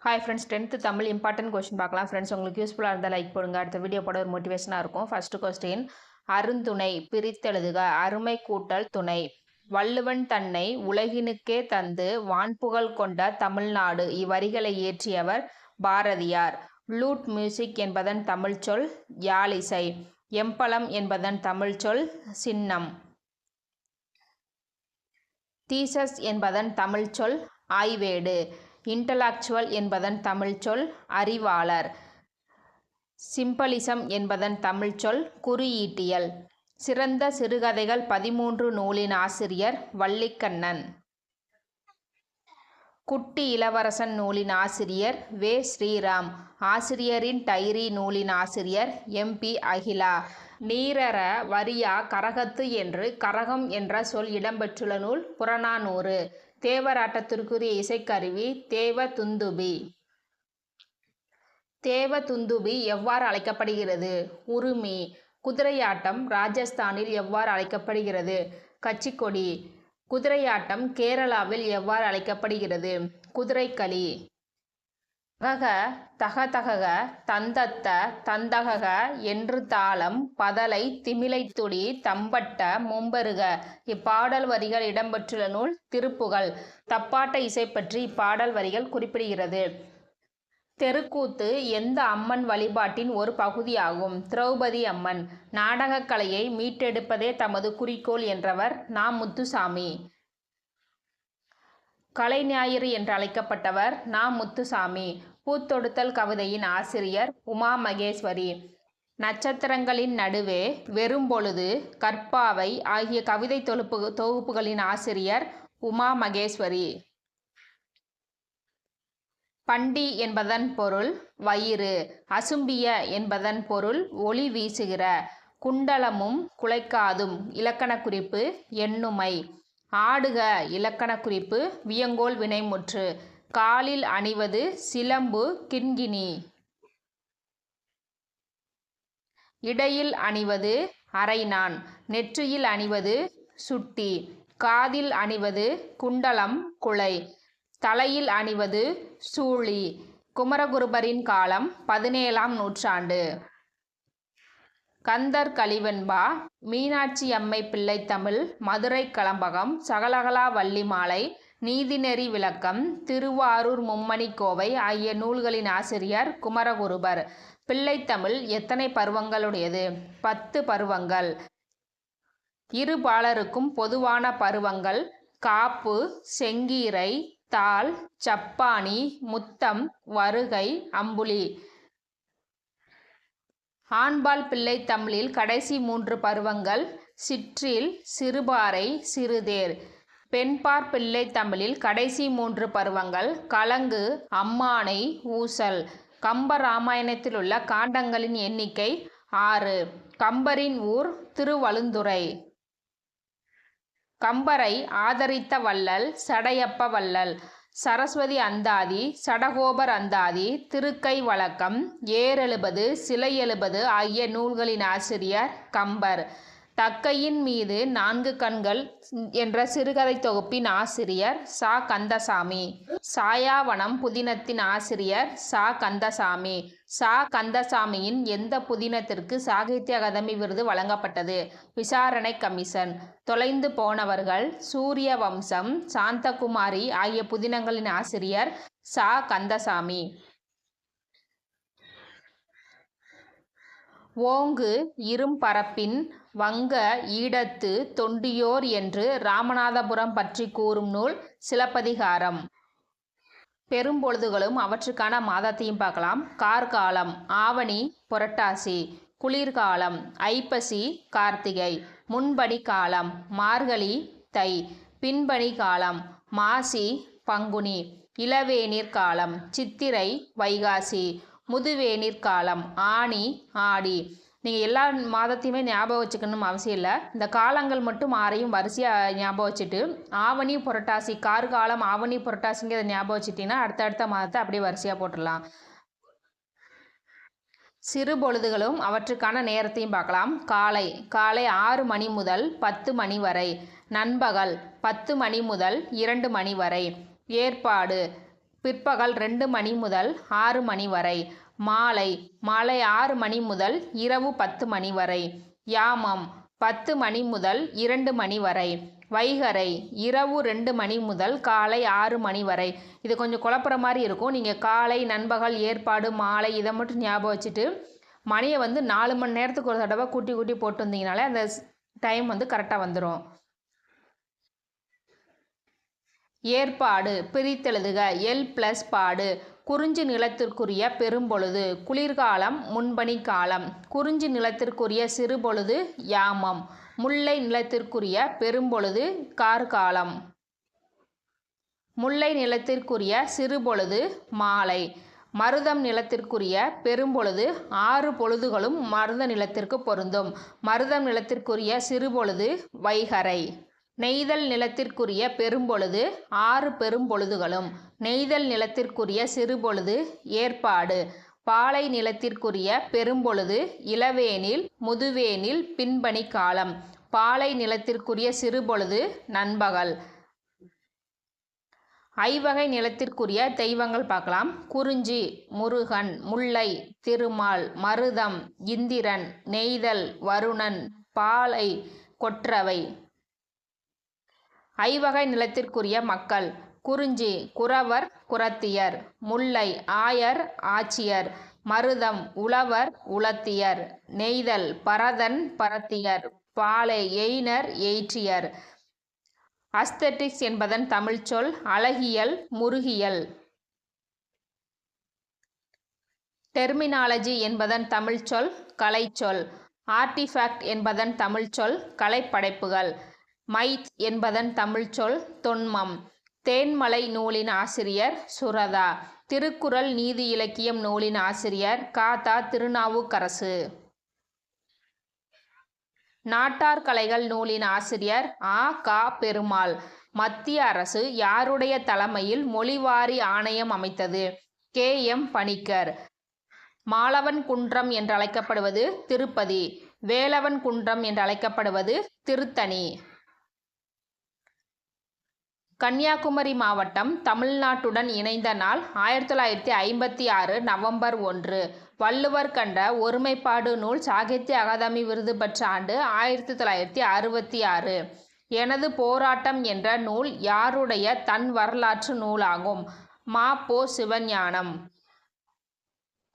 Hi friends, 10th Tamil important question பார்க்கலாம். Friends, உங்களுக்கு யூஸ்ஃபுல்லாக இருந்தால் லைக் போடுங்க. அடுத்த வீடியோ போட ஒரு மோட்டிவேஷனாக இருக்கும். ஃபர்ஸ்ட் கொஸ்டின், அருந்துணை பிரித்தெழுதுக. அருமை கூட்டல் துணை. வள்ளுவன் தன்னை உலகினுக்கே தந்து வான்புகழ் கொண்ட தமிழ்நாடு. இவ்வரிகளை இயற்றியவர் பாரதியார். லூட் மியூசிக் என்பதன் தமிழ் சொல் யாழிசை. எம்பலம் என்பதன் தமிழ் சொல் சின்னம். தீசஸ் என்பதன் தமிழ் சொல் ஆய்வேடு. இன்டலெக்சுவல் என்பதன் தமிழ் சொல் அறிவாளர். சிம்பலிசம் என்பதன் தமிழ் சொல் குறியீட்டியல். சிறந்த சிறுகதைகள் 13 நூலின் ஆசிரியர் வல்லிக்கண்ணன். குட்டி இளவரசன் நூலின் ஆசிரியர் வே. ஸ்ரீராம். ஆசிரியரின் டைரி நூலின் ஆசிரியர் MP அகிலா. நீரற வரியா கரகத்து என்று கரகம் என்ற சொல் இடம்பெற்றுள்ள நூல் புறநானூறு. தேவராட்டத்திற்குரிய இசைக்கருவி தேவதுந்துபி. தேவதுந்துபி எவ்வாறு அழைக்கப்படுகிறது? உருமி. குதிரையாட்டம் ராஜஸ்தானில் எவ்வாறு அழைக்கப்படுகிறது? கச்சிக்கொடி. குதிரையாட்டம் கேரளாவில் எவ்வாறு அழைக்கப்படுகிறது? குதிரைக்களி. தகக தகதகக தந்தத்த தந்தகக என்று தாளம் பதலை திமிலைத்துடி தம்பட்ட மும்பெருக. இப்பாடல் வரிகள் இடம்பெற்றுள்ள நூல் திருப்புகழ். தப்பாட்ட இசை பற்றி இப்பாடல் வரிகள் குறிப்பிடுகிறது. தெருக்கூத்து எந்த அம்மன் வழிபாட்டின் ஒரு பகுதியாகும்? திரௌபதி அம்மன். நாடகக் கலையை மீட்டெடுப்பதே தமது குறிக்கோள் என்றவர் நா. முத்துசாமி. கலைஞாயிறு என்று அழைக்கப்பட்டவர் நா. முத்துசாமி. பூத்தொடுத்தல் கவிதையின் ஆசிரியர் உமா மகேஸ்வரி. நட்சத்திரங்களின் நடுவே வெறும்பொழுது கற்பாவை ஆகிய கவிதை தொகுப்புகளின் ஆசிரியர் உமா மகேஸ்வரி. பண்டி என்பதன் பொருள் வயிறு. அசும்பிய என்பதன் பொருள் ஒளி வீசுகிற. குண்டலமும் குலைக்காதும் இலக்கண குறிப்பு எண்ணுமை. ஆடுக இலக்கண குறிப்பு வியங்கோல் வினைமுற்று. காலில் அணிவது சிலம்பு கிண்கிணி. இடையில் அணிவது அரைநான். நெற்றியில் அணிவது சுட்டி. காதில் அணிவது குண்டலம் குலை. தலையில் அணிவது சூளி. குமரகுருபரின் காலம் 17ஆம் நூற்றாண்டு. கந்தர் கலிவெண்பா. மீனாட்சி அம்மை பிள்ளைத்தமிழ். மதுரை கலம்பகம். சகலகலா வள்ளி மாலை. நீதிநெறி விளக்கம். திருவாரூர் மும்மணி கோவை ஆகிய நூல்களின் ஆசிரியர் குமரகுருபர். பிள்ளைத்தமிழ் எத்தனை பருவங்களுடையது? 10 பருவங்கள். இரு பாலருக்கும் பொதுவான பருவங்கள் காப்பு, செங்கீரை, தாள், சப்பாணி, முத்தம், வருகை, அம்புலி. ஆண்பால் பிள்ளைத்தமிழில் கடைசி 3 பருவங்கள் சிற்றில், சிறுபாறை, சிறுதேர். பெண்பாற் பிள்ளைத்தமிழில் கடைசி 3 பருவங்கள் கலங்கு, அம்மானை, ஊசல். கம்ப ராமாயணத்திலுள்ள காண்டங்களின் எண்ணிக்கை 6. கம்பரின் ஊர் திருவழுந்துறை. கம்பரை ஆதரித்த வள்ளல் சடையப்ப வள்ளல். சரஸ்வதி அந்தாதி, சடகோபர் அந்தாதி, திருக்கை வழக்கம், ஏறெழுபது, சிலை எழுபது ஆகிய நூல்களின் ஆசிரியர் கம்பர். தக்கையின் மீது 4 கண்கள் என்ற சிறுகதை தொகுப்பின் ஆசிரியர் சா. கந்தசாமி. சாயாவனம் புதினத்தின் ஆசிரியர் சா. கந்தசாமி. சா. கந்தசாமியின் எந்த புதினத்திற்கு சாகித்ய அகாதமி விருது வழங்கப்பட்டது? விசாரணை கமிஷன். தொலைந்து போனவர்கள், சூரிய வம்சம், சாந்தகுமாரி ஆகிய புதினங்களின் ஆசிரியர் சா. கந்தசாமி. ஓங்கு இரும்பரப்பின் வங்க ஈடத்து தொண்டியோர் என்று ராமநாதபுரம் பற்றி கூறும் நூல் சிலப்பதிகாரம். பெரும்பொழுதுகளும் அவற்றுக்கான மாதத்தையும் பார்க்கலாம். கார்காலம் ஆவணி புரட்டாசி. குளிர்காலம் ஐப்பசி கார்த்திகை. முன்பனி காலம் மார்கழி தை. பின்பனி காலம் மாசி பங்குனி. இளவேநீர் காலம் சித்திரை வைகாசி. முதுவேநீர் காலம் ஆனி ஆடி. நீங்கள் எல்லா மாதத்தையுமே ஞாபகம் வச்சுக்கணும் அவசியம் இல்லை. இந்த காலங்கள் மட்டும் 6ஐயும் வரிசையாக ஞாபகம் வச்சுட்டு ஆவணி புரட்டாசி கார்காலம் ஆவணி புரட்டாசிங்கிறத ஞாபகம் வச்சுட்டிங்கன்னா அடுத்தடுத்த மாதத்தை அப்படியே வரிசையாக போட்டுடலாம். சிறு பொழுதுகளும் அவற்றுக்கான நேரத்தையும் பார்க்கலாம். காலை 6 மணி முதல் 10 மணி வரை. நண்பகல் 10 மணி முதல் 2 மணி வரை. ஏற்பாடு பிற்பகல் 2 மணி முதல் 6 மணி வரை. மாலை 6 மணி முதல் இரவு 10 மணி வரை. யாமம் 10 மணி முதல் 2 மணி வரை. வைகறை இரவு 2 மணி முதல் காலை 6 மணி வரை. இது கொஞ்சம் குழப்புற மாதிரி இருக்கும். நீங்கள் காலை, நண்பகல், ஏற்பாடு, மாலை இதை மட்டும் ஞாபகம் வச்சுட்டு மணியை 4 மணி நேரத்துக்கு ஒரு தடவை கூட்டி போட்டு வந்தீங்கனாலே அந்த டைம் கரெக்டாக வந்துடும். ஏற்பாடு பிரித்தெழுதுக. எல் ப்ளஸ் பாடு. குறிஞ்சி நிலத்திற்குரிய பெரும்பொழுது குளிர்காலம், முன்பனி காலம். குறிஞ்சி நிலத்திற்குரிய சிறுபொழுது யாமம். முல்லை நிலத்திற்குரிய பெரும்பொழுது கார்காலம். முல்லை நிலத்திற்குரிய சிறுபொழுது மாலை. மருதம் நிலத்திற்குரிய பெரும்பொழுது 6 பொழுதுகளும் மருத நிலத்திற்கு பொருந்தும். மருதம் நிலத்திற்குரிய சிறுபொழுது வைகறை. நெய்தல் நிலத்திற்குரிய பெரும்பொழுது 6 பெரும்பொழுதுகளும். நெய்தல் நிலத்திற்குரிய சிறுபொழுது ஏற்பாடு. பாலை நிலத்திற்குரிய பெரும்பொழுது இளவேனில், முதுவேனில், பின்பனி காலம். பாலை நிலத்திற்குரிய சிறுபொழுது நண்பகல். ஐவகை நிலத்திற்குரிய தெய்வங்கள் பார்க்கலாம். குறிஞ்சி முருகன், முல்லை திருமால், மருதம் இந்திரன், நெய்தல் வருணன், பாலை கொற்றவை. ஐவகை நிலத்திற்குரிய மக்கள். குறிஞ்சி குறவர், குறத்தியர். முல்லை ஆயர், ஆட்சியர். மருதம் உழவர், உலத்தியர். நெய்தல் பரதன், பரத்தியர். பாலை எயினர், எயிற்றியர். அஸ்தெட்டிக்ஸ் என்பதன் தமிழ்ச்சொல் அழகியல், முருகியல். டெர்மினாலஜி என்பதன் தமிழ்ச்சொல் கலைச்சொல். ஆர்டிஃபேக்ட் என்பதன் தமிழ்ச்சொல் கலைப்படைப்புகள். மைத் என்பதன் தமிழ்ச்சொல் தொன்மம். தேன்மலை நூலின் ஆசிரியர் சுரதா. திருக்குறள் நீதி இலக்கியம் நூலின் ஆசிரியர் காதா திருநாவுக்கரசு. நாட்டார் கலைகள் நூலின் ஆசிரியர் ஆ கா பெருமாள். மத்திய அரசு யாருடைய தலைமையில் மொழிவாரி ஆணையம் அமைத்தது? K M Panicker. மாலவன் குன்றம் என்று அழைக்கப்படுவது திருப்பதி. வேலவன் குன்றம் என்று அழைக்கப்படுவது திருத்தணி. கன்னியாகுமரி மாவட்டம் தமிழ்நாட்டுடன் இணைந்த நாள் 1956 நவம்பர் 1. வள்ளுவர் கண்ட ஒருமைப்பாடு நூல் சாகித்ய அகாதமி விருது பெற்ற ஆண்டு 1966. எனது போராட்டம் என்ற நூல் யாருடைய தன் வரலாற்று நூலாகும்? மா. பொ. சிவஞானம்.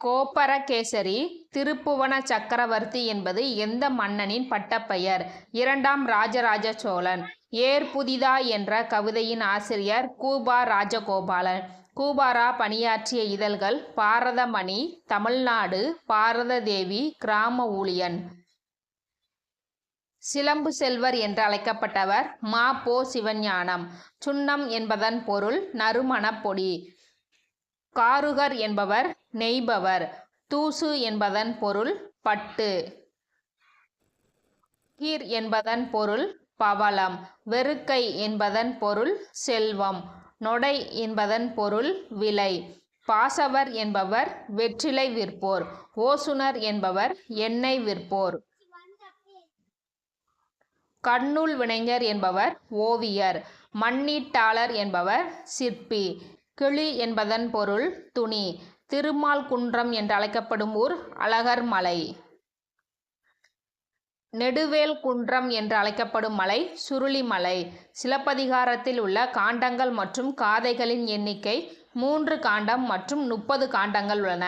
கோப்பரகேசரி, திருப்புவன சக்கரவர்த்தி என்பது எந்த மன்னனின் பட்டப்பெயர்? 2ஆம் ராஜராஜ சோழன். ஏர் புதிதா என்ற கவிதையின் ஆசிரியர் கூபா ராஜகோபாலன். கூபாரா பணியாற்றிய இதழ்கள் பாரதமணி, தமிழ்நாடு, பாரததேவி, கிராம ஊழியன். சிலம்பு செல்வர் என்று அழைக்கப்பட்டவர் மா. பொ. சிவஞானம். சுண்ணம் என்பதன் பொருள் நறுமணப் பொடி. காருகர் என்பவர் நெய்பவர். தூசு என்பதன் பொருள் பட்டு. கீர் என்பதன் பொருள் பவளம். வெறுக்கை என்பதன் பொருள் செல்வம். நொடை என்பதன் பொருள் விலை. பாசவர் என்பவர் வெற்றிலை விற்போர். ஓசுனர் என்பவர் எண்ணெய் விற்போர். கண்ணூல் வினைஞர் என்பவர் ஓவியர். மண்ணீட்டாளர் என்பவர் சிற்பி. கிளி என்பதன் பொருள் துணி. திருமால் குன்றம் என்று அழைக்கப்படும் ஊர் அழகர் மலை. நெடுவேல் குன்றம் என்று அழைக்கப்படும் மலை சுருளிமலை. சிலப்பதிகாரத்தில் உள்ள காண்டங்கள் மற்றும் காதைகளின் எண்ணிக்கை 3 காண்டம் மற்றும் 30 காண்டங்கள் உள்ளன.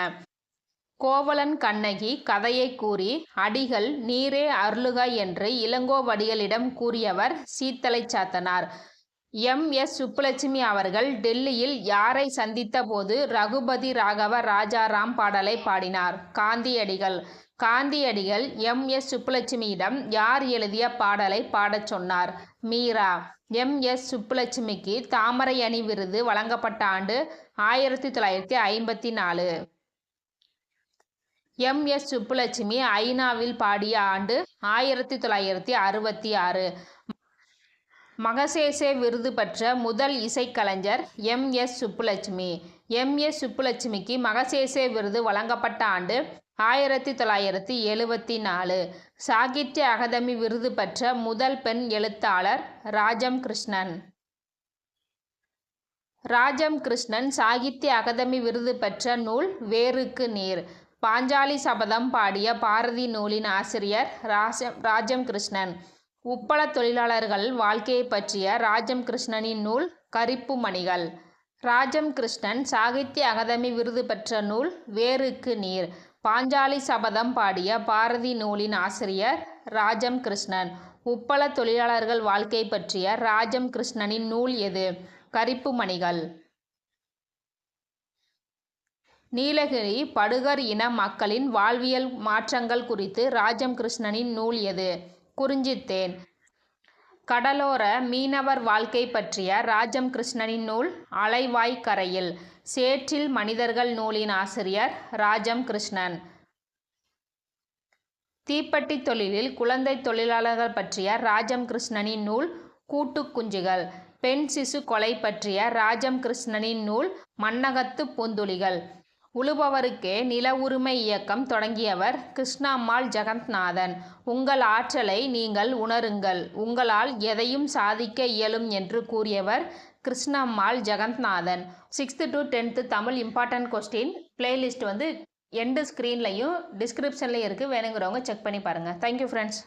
கோவலன் கண்ணகி கதையை கூறி அடிகள் நீரே அருளுக என்று இளங்கோவடிகளிடம் கூறியவர் சீத்தலை சாத்தனார். எம்.எஸ். சுப்புலட்சுமி அவர்கள் டெல்லியில் யாரை சந்தித்த போது ரகுபதி ராகவ ராஜாராம் பாடலை பாடினார்? காந்தியடிகள். காந்தியடிகள் எம்.எஸ். சுப்புலட்சுமியிடம் யார் எழுதிய பாடலை பாடச் சொன்னார்? மீரா. எம்.எஸ். சுப்புலட்சுமிக்கு தாமரை அணி விருது வழங்கப்பட்ட ஆண்டு 1954. எம்.எஸ். சுப்புலட்சுமி ஐநாவில் பாடிய ஆண்டு 1966. மகசேசே விருது பெற்ற முதல் இசைக்கலைஞர் எம்.எஸ். சுப்புலட்சுமி. எம்.எஸ். சுப்புலட்சுமிக்கு மகசேசே விருது வழங்கப்பட்ட ஆண்டு 1974. சாகித்ய அகாதமி விருது பெற்ற முதல் பெண் எழுத்தாளர் ராஜம் கிருஷ்ணன். ராஜம் கிருஷ்ணன் சாகித்ய அகாதமி விருது பெற்ற நூல் வேருக்கு நீர். பாஞ்சாலி சபதம் பாடிய பாரதி நூலின் ஆசிரியர் ராஜம் கிருஷ்ணன். உப்பள தொழிலாளர்கள் வாழ்க்கையை பற்றிய ராஜம் கிருஷ்ணனின் நூல் கரிப்பு மணிகள். ராஜம் கிருஷ்ணன் சாகித்ய அகாதமி விருது பெற்ற நூல் வேருக்கு நீர். பாஞ்சாலி சபதம் பாடிய பாரதி நூலின் ஆசிரியர் ராஜம் கிருஷ்ணன். உப்பள தொழிலாளர்கள் வாழ்க்கை பற்றிய ராஜம் கிருஷ்ணனின் நூல் எது? கரிப்பு மணிகள். நீலகிரி படுகர் இன மக்களின் வாழ்வியல் மாற்றங்கள் குறித்து ராஜம் கிருஷ்ணனின் நூல் எது? குறிஞ்சித்தேன். கடலோர மீனவர் வாழ்க்கை பற்றிய ராஜம் கிருஷ்ணனின் நூல் அலைவாய் கரையில். சேற்றில் மனிதர்கள் நூலின் ஆசிரியர் ராஜம் கிருஷ்ணன். தீப்பெட்டி தொழிலில் குழந்தை தொழிலாளர்கள் பற்றிய ராஜம் கிருஷ்ணனின் நூல் கூட்டுக்குஞ்சுகள். பெண் சிசு கொலை பற்றிய ராஜம் கிருஷ்ணனின் நூல் மண்ணகத்து பூந்துளிகள். உழுபவருக்கே நில உரிமை இயக்கம் தொடங்கியவர் கிருஷ்ணம்மாள் ஜெகந்நாதன். உங்கள் ஆற்றலை நீங்கள் உணருங்கள், உங்களால் எதையும் சாதிக்க இயலும் என்று கூறியவர் Krishnammal Jagannathan. 6th to 10th Tamil important question playlist and ஸ்க்ரீன்லையும் டிஸ்கிரிப்ஷன்லையும் இருக்குது. வேணுங்கிறவங்க செக் பண்ணி பாருங்கள். Thank you friends.